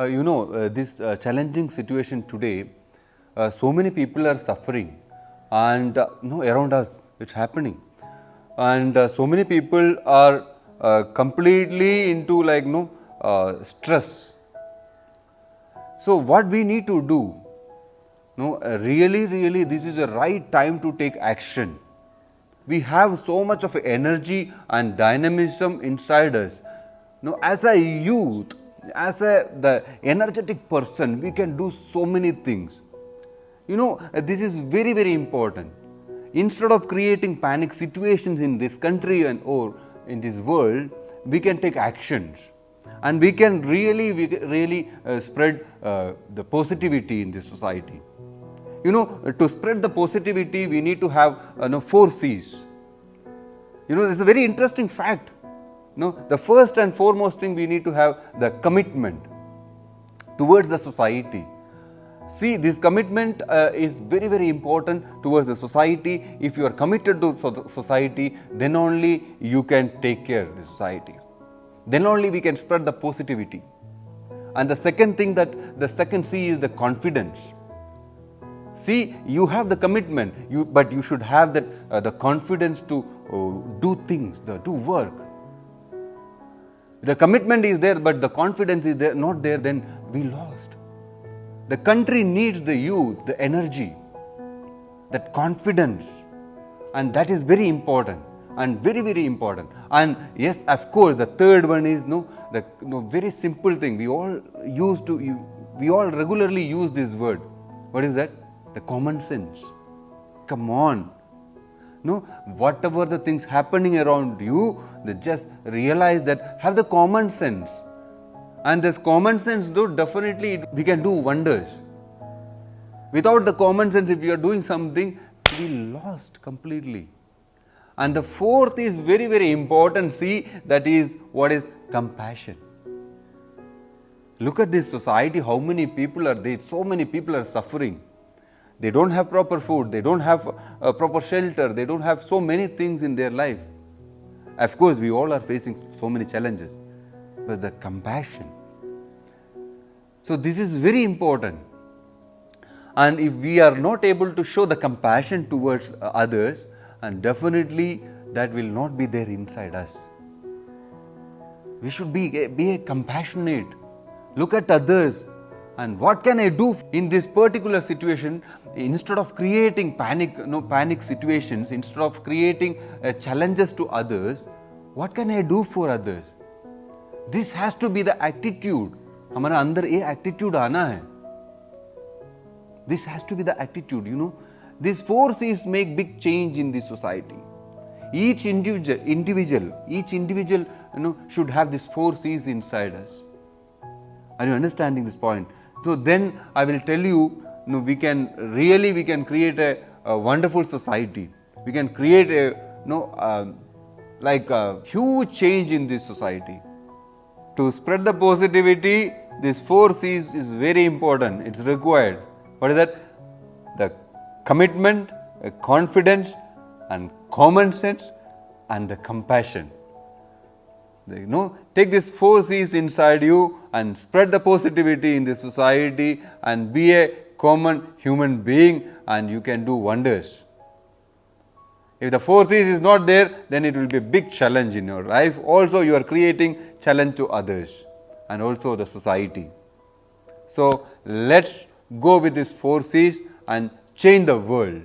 This challenging situation today, so many people are suffering, and around us it's happening, and so many people are completely into stress. So what we need to do? No, really, this is the right time to take action. We have so much of energy and dynamism inside us. As a youth, as the energetic person, we can do so many things. This is very important. Instead of creating panic situations in this country or in this world, we can take actions, and we can really spread the positivity in this society. To spread the positivity, we need to have 4 C's. This is a very interesting fact. The first and foremost thing, we need to have the commitment towards the society. See, this commitment is very important towards the society. If you are committed to society, then only you can take care of the society. Then only we can spread the positivity. And the second thing, that the second C is the confidence. See, you have the commitment, but you should have that the confidence to do things, do work. The commitment is there, but the confidence is there, not there, then we lost. The country needs the youth, the energy, that confidence, and that is very important and very important. And yes, of course, the third one is the very simple thing. We all regularly use this word. What is that? The common sense. Come on. Whatever the things happening around you, they just realize that, have the common sense. And this common sense, definitely we can do wonders. Without the common sense, if we are doing something, we lost completely. And the fourth is very important. See, that is what is compassion. Look at this society, how many people are there? So many people are suffering. They don't have proper food, they don't have proper shelter, they don't have so many things in their life. Of course, we all are facing so many challenges, but the compassion. So this is very important. And if we are not able to show the compassion towards others, and definitely that will not be there inside us. We should be compassionate. Look at others. And what can I do in this particular situation? Instead of creating panic situations, instead of creating challenges to others, what can I do for others? This has to be the attitude. हमारा अंदर ये attitude आना है. This has to be the attitude. These 4 C's make big change in the society. Each individual, should have these 4 C's inside us. Are you understanding this point? So then I will tell you, we can create a wonderful society. We can create a huge change in this society. To spread the positivity, this 4 C's is very important. It's required. What is that? The commitment, confidence, and common sense, and the compassion. Take these 4 C's inside you and spread the positivity in the society and be a common human being, and you can do wonders. If the 4 C's is not there, then it will be a big challenge in your life. Also, you are creating challenge to others and also the society. So let's go with these 4 C's and change the world.